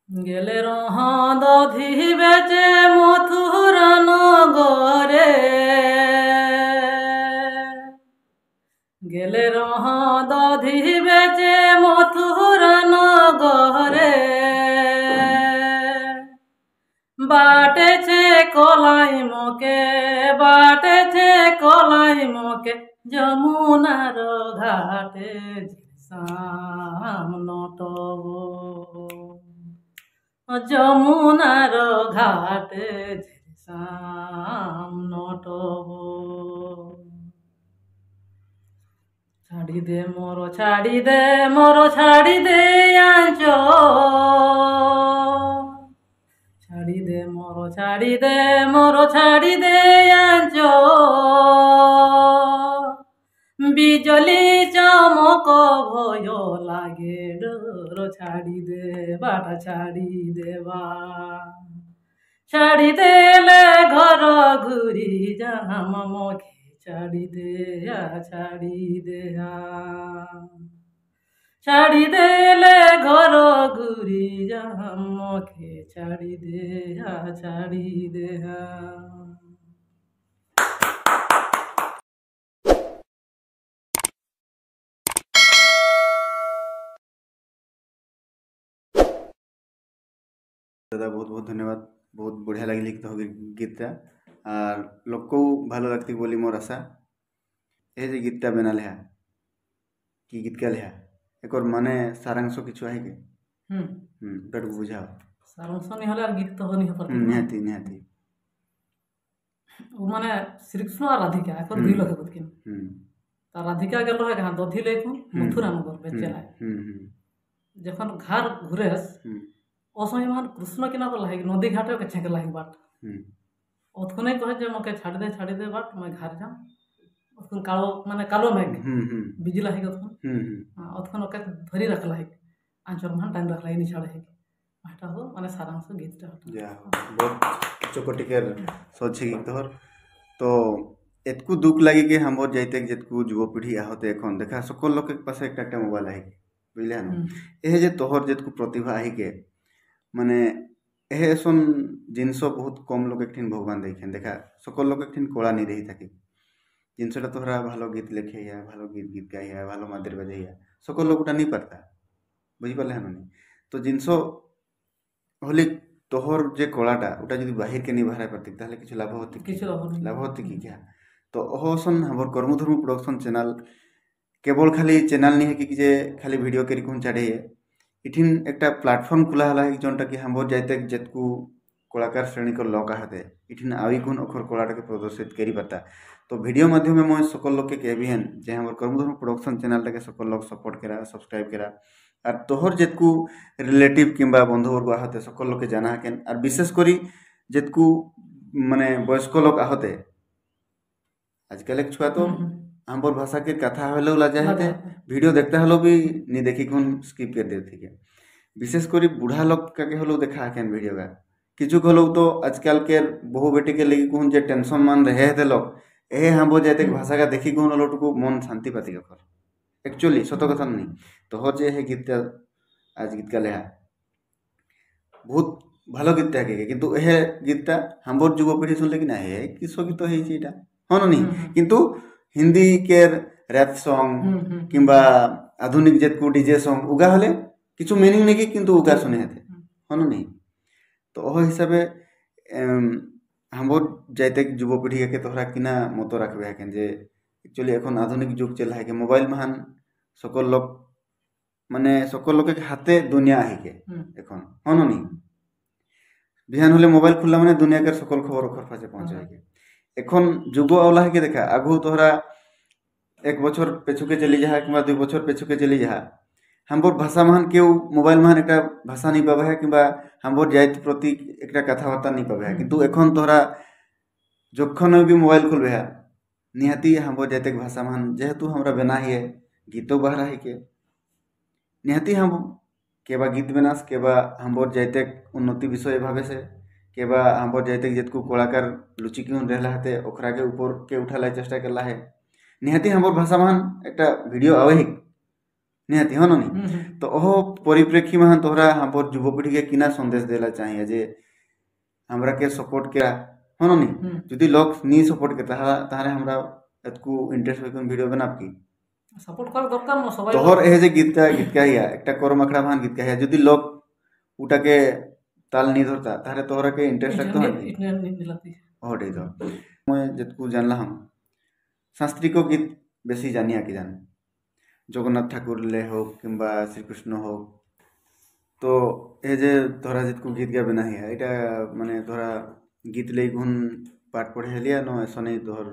গেলে দধি বেচে মথুরা নগরে, গেলে দধি বেচে মথুরা নগরে, বাটেছে কলাই মোকে, বাটেছে কলাই মোকে যমুনার ঘাটে নটব, যমুনার ঘাটে নটব। ছাড়ি দে মোর, ছাড়ি দে মোর, ছাড়ি দে আঁচল, ছাড়ি দে মোর, ছাড়ি দে মোর, ছাড়ি দে আঁচল। বিজলি চমক ভয় লাগে ডোর, ছাড়ি দে বাটা, ছাড়ি দেবা, ছাড়ি দেলে ঘর ঘুরি যাম মুখে, ছাড়ি দে ছাড়ি দে, ছাড়ি দেলে ঘর ঘুরি যাম মুখে, ছাড়ি দে ছাড়ি দে। দাদা বহুত বহুত ধন্যবাদ, বহুত বঢ়িয়া লাগিল গীতটা, আর লোককেও ভালো লাগতে বলি মোর আশা। এই যে গীতটা বেনালে হ্যাঁ, কি গীত গালে হ্যাঁ, একর মানে সারাংশ কিছু আহে কে? ওটা একটু বুঝাও। সারাংশ নি হলে আর গীত তো হনি হপার। নিহাতি নিহাতি ও মানে শ্রীকৃষ্ণ আর রাধিকা এখন দুই লোকে বুঝকিন। তা রাধিকা গেল হয় হ্যাঁ দধি লেখু মথুরা নগর বেচেলায়, যখন ঘর ঘুরেস ও সময় মান কৃষ্ণ কিনা को लाहिक नदी घाटे के छेक लाहिक बाट, ओथुने कहे जे मके छाड़ी दे बाट मैं घर जा, ओथुन कालो माने कालो मेघ बिजला हिक ओथुन ओके धरी रख लाहिक आंचर मान टाइम रख लाहिक निछाड़े हिक आटा हो माने सारांश गीतटा যা बहुत चकोटिकर सोचे गीत तोहर। तो एतकू दुख लगे कि हमर जाइते जेतकू युवपीढ़ी आहते এখন দেখা সকল লোকের পাশে একটা একটা মোবাইল আহি বুঝলে না, এহে যে তোহর যেতকু প্রতিভা আহিকে মানে এহে এসন জিনিস বহুত কম লোক একঠিন ভগবান দেখেন, দেখা সকল লোক একঠিন কলা নি রহি থাকে জিনিসটা তোহরা ভালো গীত লেখে ইয়া, ভালো গীত গীত গাই ইয়া, ভালো মাদের বাজে ইয়া, সকল লোক ওটা নি পারতা বুঝিপারলে হ্যাঁ। তো জিনিস হলে তোহর যে কলাটা ওটা যদি বাহিরকে নি বাহারাই পারতি তাহলে কিছু লাভ হতে, কিছু লাভ হতে কি क्या। তো অহসন আমার কর্মধর্ম প্রোডাকশন চ্যানেল কেবল খালি চ্যানেল নি है कि जे खाली वीडियो के रिकुन चढ़े इठिन एक प्लाटफर्म खुला हला है जोनटा कि हमर जाइते जेतकू कलाकार श्रेणी को लोक आहते इठिन आवी गुण अखर कलाटा के प्रदर्शित करी पाता। तो वीडियो माध्यम में मैं सकल लोग के कहबिहन जे हमर कर्मधर्म प्रोडक्शन चैनल के सकल लोग सपोर्ट करा, सब्सक्राइब करा, और तोहर जेतकू रिलेटिव किंबा बंधुवर्ग आहते सकल लोग के जाना हकेन, और विशेष करी जेतकू माने वयस्क लोग आहते आजकल एक छुआ तो हमर भाषा के कथा हलो लाजा हेते वीडियो देखते हलो भी नी देखी कोन स्किप कर देते के, विशेष करी बूढ़ा लोग का के हलो देखा हकेन वीडियो का किछु हलो तो आजकल के बहु बेटी के लगी कोन जे टेंशन मान रहे हेते लोग ए हमर जाते भाषा का देखी कोन लोटकू मन शांति पाती कर एक्चुअली सत कथा नहीं। तो हो जे है गीत आज गीत का लेहा बहुत ভালো গীত থাকে কিন্তু এহে গীতটা हमर যুবপীढ़ी শুনলে কি না হে কিসো গীত হইছে এটা হনো নি, কিন্তু हिंदी के रैप सॉन्ग किंबा आधुनिक जेतकू डीजे सॉन्ग उगा हले किछु मीनिंग नहीं किंतु उगा सुने हेते हनो नहीं। तो ओह हिसाबे हमर जाइते युवपीढ़ी के तोहरा किना मत रखबे हकेन जे एक्चुअली এখন आधुनिक जुग चला है कि मोबाइल महान सकल लोग माने सकल लोग के हाथे दुनिया है के এখন हनो नहीं। बिहान हले मोबाइल खुलला माने दुनिया के सकल खबर ओखर पासे पहुंचाए के এখন যুগ आवला है कि देखा आगु तोहरा एक बछर पेछुके चली जा कि 2 बछर पेछुके चली जा हमर भाषा महान केउ मोबाइल महान एक भाषा नहीं पाबे है कि हमर जाइत प्रति एक कथाबार्ता नहीं पाबे है, किंतु এখন तोहरा जखन भी मोबाइल खुलबे है निहाती हमर जाइत भाषा महान जेहेतु हमरा बना ही गीतो बहरा है के निहाती हम केबा गीत बनास केबा हमर जाइत उन्नति विषय भावे से केबा हमर जाइते जेतकू कलाकार लुचि क्यों रहला हते ओकरा के ऊपर के उठाला चेष्टा करला है निहाती हमर भाषा महान एक वीडियो आवे निहाती हाँ नहीं तो ओह परिप्रेक्षी में तोहरा हमर युवपीढ़ी के किना संदेश देला चाहिए जे हमरा के सपोर्ट के हाँ नहीं যদি लोग नी सपोर्ट के ताहले हमरा एतकू इंटरेस्ट होइकन वीडियो बनाब की সাপোর্ট করা দরকার না সবাই তোহর এই যে গীত গাইয়া একটা করম আখড়া ভান গীত গাইয়া যদি লোক ওটাকে তাল নি ধরতা তাহলে তোহরাকে ইন্টারেস্ট লাগতো না নিলাতি ওটাই তো মই যেটকু জানলাম শাস্ত্রীয় গীত বেশি জানিয়া কি জান জগন্নাথ ঠাকুর লে হোক কিংবা শ্রীকৃষ্ণ হোক তো এই যে ধরা যেটকু গীত গাবে না হিয়া এটা মানে ধরা গীত লেই গুণ পাঠ পড়ে হেলিয়া ন এসনে তোহর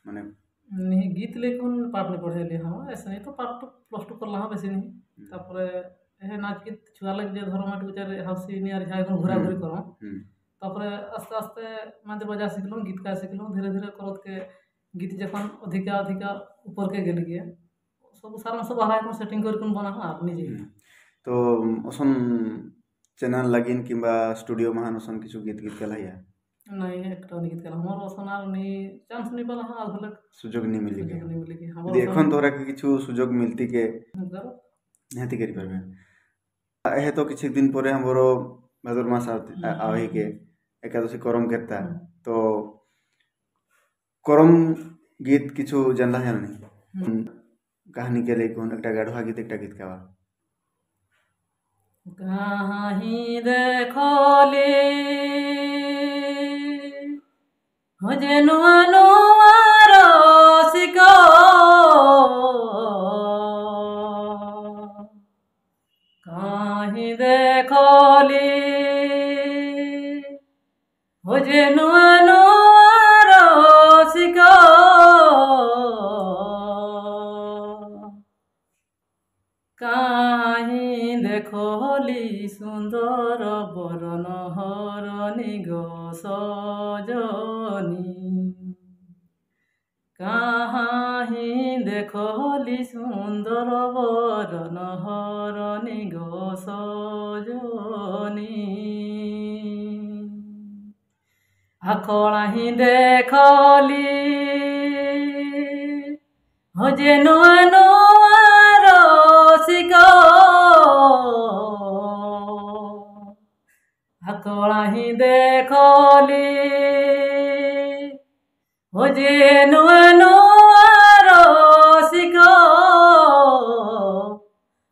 মানে नहीं गीत लेकिन पाठ नहीं पढ़े लिए हाँ ऐसा नहीं तो पाठ तो प्लस टू कर हाँ बेसी नहीं तापरे हे नाच गीत छुआ लग जे धर्म माटी विचार हाउसी नियर झाई को घुरा घुरी करो तापरे आस्ते आस्ते मादे बजा सिखलो गीत का सिखलो धीरे धीरे करत के गीत जखन अधिका अधिका ऊपर के गेल गे सब सारा सब हराय को सेटिंग कर कोन बना आप निजे तो ओसन चैनल लगिन किंबा स्टूडियो महान ओसन किछु गीत गीत कलाया नहीं একটা গীত গেলাম আমার রচনার নি চান্স নি পালা হ্যাঁ হলে সুযোগ নি মিলি কে नहीं मिली कि যদি এখন তোরা কি কিছু সুযোগ মিলতি কে নিহাতি করি পারবে এহে তো কিছু দিন পরে हमरो भादर मास आवे के एकादशी करम करता तो करम गीत কিছু জানলা জানি कहानी के लिए कौन একটা গাড়ুয়া গীত একটা গীত গাওয়া कहीं देखले हो जेनु अनुवार सिको कहीं देखले हो जेनु अनुवार सिको कहीं देखली सुंदर बरन हरणी गो सजनी कहीं देखली सुंदर बरन हरणी गो सजनी आखड़ा ही देखली हो जेनु अनुवार सिको आखड़ा ही देखली हो जेनु अनुवार सिको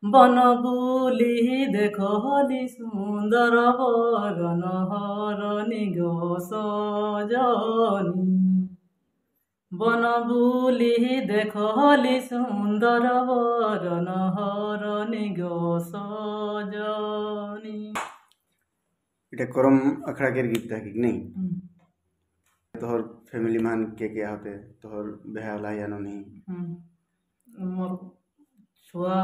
बन बुली देखली सुंदर बरन हरणी गो सजनी बन बुली देखली सुंदर बरन हरणी गो सजनी এটা করম আখড়া के गीत था कि नहीं तोहर फैमिली मान के क्या होते तोहर बेहाला या नहीं मोर छुआ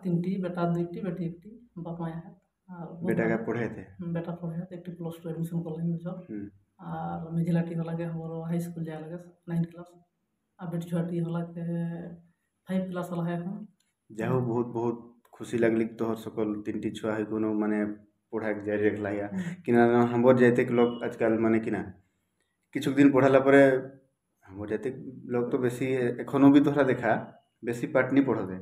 तीनटी बेटा दुईटी बेटी एकटी बाप माया है बेटा का पढ़े थे बेटा पढ़े थे एकटी प्लस टू एडमिशन कर लेंगे सब और मेझिलाटी हो लगे हमारो हाई स्कूल जाए लगे 9th क्लास और बेटी छुआटी हो लगे 5 क्लास वाला है এখন যাও बहुत बहुत खुशी लगली तोहर सकल तीनटी छुआ है कोनो माने पढ़ा जारी रखला या किना हमर जाते लोग आजकल माने किना কিছু দিন পড়ালা পরে हमर जाते लोग तो बेसी एखनो भी तोहरा देखा बेसी पाठ नहीं पढ़ो दे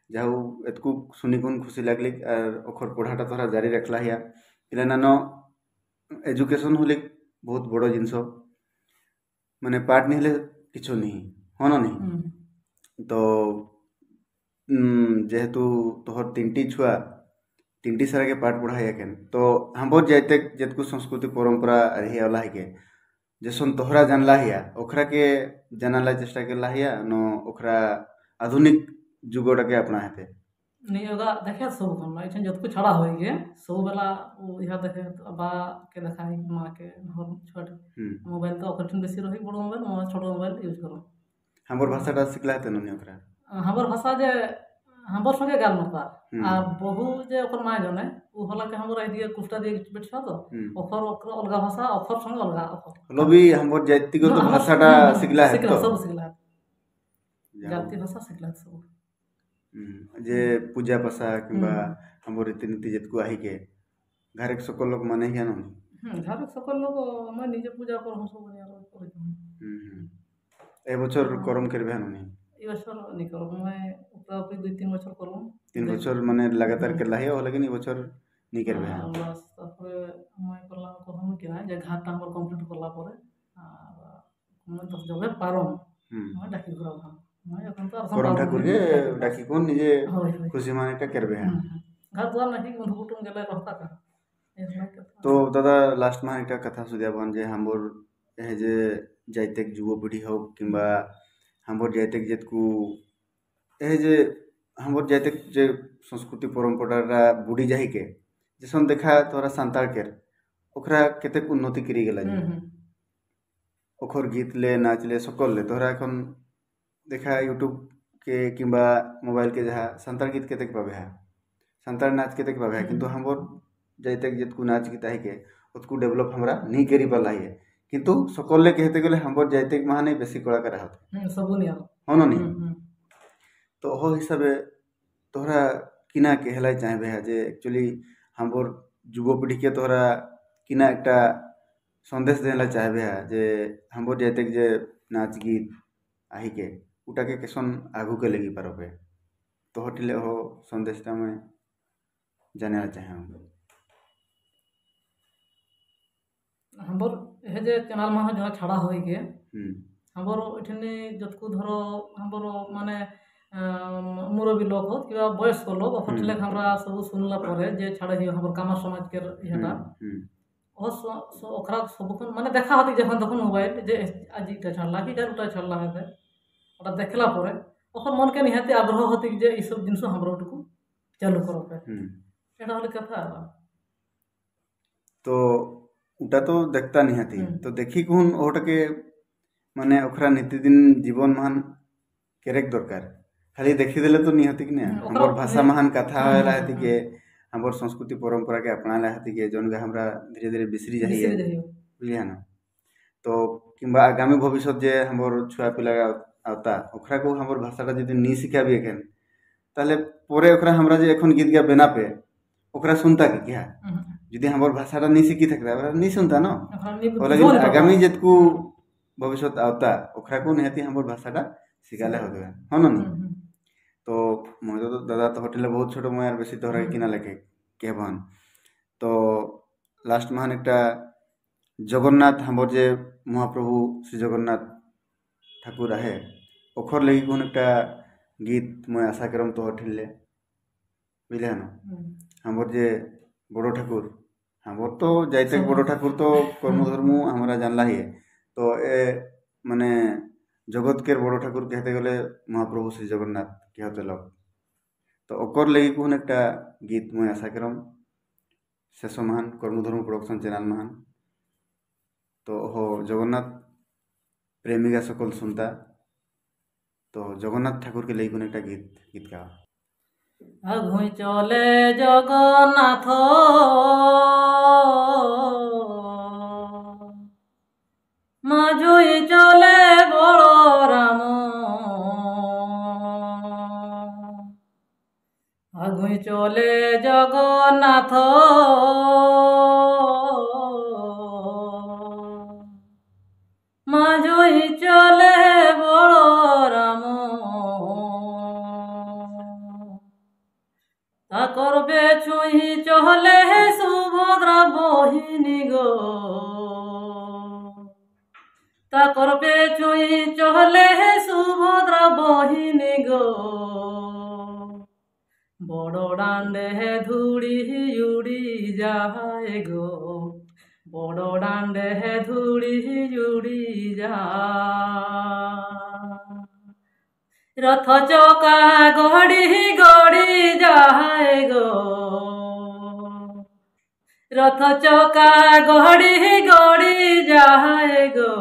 যাও এতকু শুনি কোন খুশি লাগলি আর অখর পড়াটা তোরা জারি রাখলা হিয়া পিলা নানো এডুকেশন হলে বহুত বড় জিনিস মানে পাঠ নিলে কিছু নেই হন নেই তো যেহেতু তোহর তিনটি ছুয়া তিনটি সারাকে পাঠ পড়াই কেন তো हमर जाते जेतकु संस्कृति परंपरा रही वाला है के जैसन तोहरा जानला हिया ओखरा के जानला चेष्टा करला हिया नो ओखरा आधुनिक जुगोटा के अपना हेते नहीं होगा देखे सब हम इठन जत कुछ छड़ा होई के सब वाला वो इहा देखे बा के देखाई मां के हर छोट मोबाइल तो ओखरठन बेसी रही बड़ मोबाइल छोट मोबाइल यूज करो हमर भाषाटा सिखला हेते ननी ओकरा हमर भाषा जे हमर संगे गाल मरता आ बहु जे ओकर माय जने उ होला के हमर आइडिया कुफ्ता दे बेटछा तो ओकर ओकर अलगा भाषा ओकर संगे अलगा ओकर लबी हमर जातिगत भाषाटा सिखला है तो सब सिखला जाति भाषा सिखला सब जे पूजा पासा किंबा हमर रीति जेतकु आही के घर के सकल लोग माने हिया न घर के सकल लोग मैं निजे पूजा कर हम सब बनिया कर ए बछर करम करबे न ई बछर नि करम मैं उपरा 2-3 बछर करबो 3 बछर माने लगातार करला है और लेकिन ई बछर नी करबे है बस तापर मैं करला कहम कि ना जे घाटा हमर कंप्लीट करला परे मैं तो जबे पारो मैं डाकी घुरा मैं अपन तो करम ठाकुर के डाकी कोन निजे खुशी माने का करबे है घर द्वार नहीं बंधु कुटुम गेले रहता का तो दादा लास्ट में एक कथा सुधिया बन जे हमर ए जे जाइतेक युवपीढ़ी हो किंबा हमर जाइतेक जेतकू ए जे हमर जाइतेक जे संस्कृति परंपरा बुढ़ी जाहि के जैसन देखा तोरा सांताल के ओकरा केतेक उन्नति करी गेला जे ओखर गीत ले नाच ले सकल ले तोरा एखन देखा यूट्यूब के किंबा मोबाइल के जहाँ सांताल गीत केतेक पाबे है सांताल नाच केतेक पाबे है किंतु हमर जाइतेक जेतकू नाच गीत है के उतकू डेवलप हमरा नहीं करी पाला है किंतु सकल ले कहते गले हमर जाइतेक महाने बेसी कलाकार होते सब नहीं होनो नहीं तो हो हिसाबे तोहरा किना कहलाई चाहबे है जे एक्चुअली हमर युवपीढ़ी के तोहरा किना एकटा संदेश देला चाहबे है जे हमर जाइतेक जे नाच गीत आही के उटा के केसन आगू के लगी पारबे तो हटिले हो संदेशटा में जानेला चाहे हमर हे जे चैनल में जो छाड़ा होई के हमर एठने जतकू धरो हमर माने मुरबी लोग हो कि वयस्क लोग अखटले हमरा सब सुनला परे जे छाड़े हियो हमर कामा समाज के हेटा ओकरा सब माने देखा होती जखन तखन मोबाइल जे आज इटा छाड़ला कि उटा छाड़ला है ओटा देखला परे ओकर मन के निहाती आग्रह होती जे ई सब जिनिस हमरा टुकु चालू करो पे एटा वाली कथा तो उटा तो देखता निहाती तो देखी कोन ओटके माने ओखरा नित्यदिन जीवन मान केरेक दरकार खाली देखी देले तो निहाती कि ना हमर भाषा महान कथा होला हती के हमर संस्कृति परंपरा के अपनाला हती के जोन हमरा धीरे धीरे बिसरी जाइए बुझलिया ना तो किंबा आगामी भविष्य जे हमर छुआ पिला आवता ओखरा को हमर भाषाटा जदि नी सिखाबी एखन ताले परे ओखरा हमरा जे एखन गीत गा बेना पे ओकरा सुनता कि क्या यदि हमर भाषाटा नी सिखी थकता ओकरा नी सुनता न लेकिन आगामी जेतकू भविष्य आवता ओकरा को निहाती हमर भाषाटा सिखाले होबे हन न तो मैं तो दादा तो होटल बहुत छोटो मैं बेसी तोहरा किना लेके कहबन तो लास्ट महान एकटा जगन्नाथ हमर जे महाप्रभु श्री जगन्नाथ ठाकुर आहे ओखर लगी कोन एकटा गीत मैं आशा करम तो होटल बुझले न हमर जे बड़ो ठाकुर हमर तो जाइते बड़ो ठाकुर तो कर्म धर्म हमरा जानला ही तो ए माने जगत के बड़ो ठाकुर कहते गले महाप्रभु श्री जगन्नाथ कहते लोग तो ओकर लगी कोन एकटा गीत मैं आशा करम शेष महान कर्मधर्म प्रोडक्शन चैनल महान तो हो जगन्नाथ प्रेमिका सकल सुनता तो जगन्नाथ ठाकुर के लगी कोन एकटा गीत का आगुई चले जगन्नाथ माझुई चले बलराम आगुई चले जगन्नाथ माझुई चले बलराम ताकर बेचुई चले सुभद्रा बहिनी गो ताकर बेचुई चले सुभद्रा बहिनी गो बड़ डांडे धूड़ी उड़ी जाए गो बड़ डांडे धूड़ी उड़ी जा रथ चौका गड़ी गड़ी जाए गो रथ चौका गड़ी गड़ी जाए गो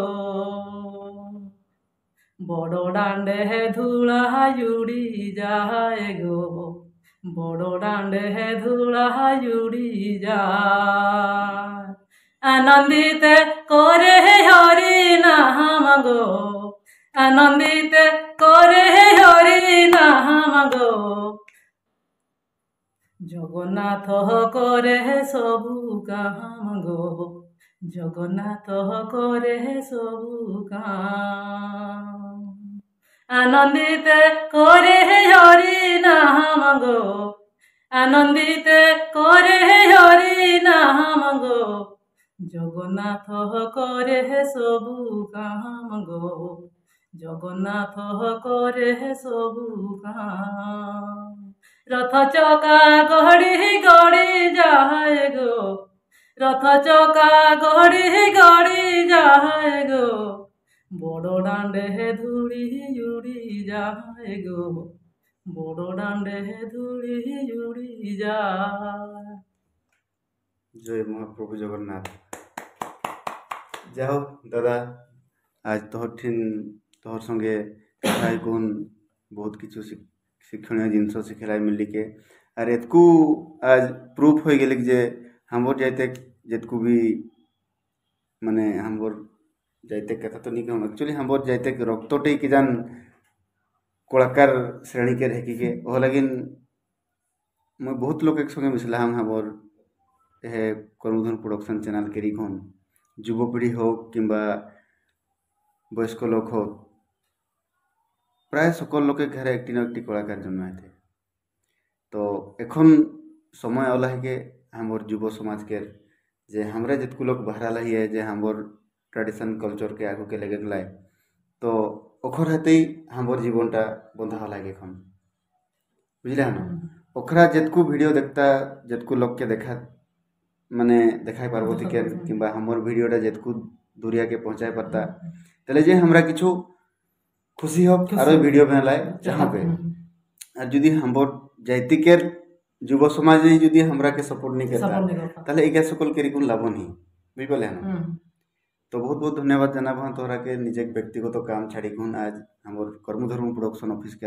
बड़ डांडे धूला उड़ी जाए गो बड़ डांडे धूला उड़ी जा आनंदित करे हरि नाम गो आनंदित करे हरि नाम गो जगन्नाथ करे सबु काम गो जगन्नाथ करे सबु काम আনন্দিত করে হরি নাম গো, আনন্দিত করে হরি নাম গো, জগন্নাথ করে সবু কাম গো, জগন্নাথ করে সবু কাম। রথ চকা গড়ি গড়ি যায় গো, রথ চকা গড়ি গড়ি যায় গো, বড় ডান্ডে ধুড়ি উড়ি যায় গো, বড় ডান্ডে ধুড়ি উড়ি যায়। জয় মহাপ্রভু জগন্নাথ। যাও দাদা, আজ তোর সঙ্গে কথা কোন বহুত কিছু শিক্ষণীয় জিনিস শিখেলাই মিলিকে, আর এতকু আজ প্রুফ হয়ে গেলে যে হামর যাইতে যেতকু भी মানে হামর যাইতে কথা তো নি कहूँ एक्चुअली হামর যাইতে রক্তটাই কি জান কলাকার শ্রেণী के रह के ओ लेकिन मैं बहुत लोग एक संगे मिसला হামর हे कर्मधन प्रोडक्शन चैनल केरी कोन যুবপিঢ়ি হোক কিংবা বয়স্ক লোক হোক, প্রায় সকল লোকের ঘরে একটি না একটি কলাকার জন্মাইতে। তো এখন সময় ওলা है हमर युव समाज के जे हमरा जितकु लोग बहरा लही है जे हमर ट्रेडिशन कल्चर के आगू के लेके गलाय, तो ओखर हते हमर जीवनटा बंधा होला এখন बुझले ना। ओखरा जितकु वीडियो देखता जितकु लोग के देखा মানে দেখাই পারবো থেকে কিংবা আমার ভিডিওটা যেটুকু দুরিয়া के पहुंचाए पारता তাহলে যে আমরা কিছু খুশি হোক আর ওই ভিডিও বানায় চাহবে। আর যদি हमर জাতিকের যুব সমাজে যদি আমরাকে সাপোর্ট नहीं करता তাহলে এই সকল के কোন লাভ नहीं বুঝ পালে না। তো बहुत बहुत धन्यवाद জানাবো তোরা के নিজে ব্যক্তিগত কাম ছাড়ি কোন আজ हमर কর্মধর্ম প্রোডাকশন অফিস के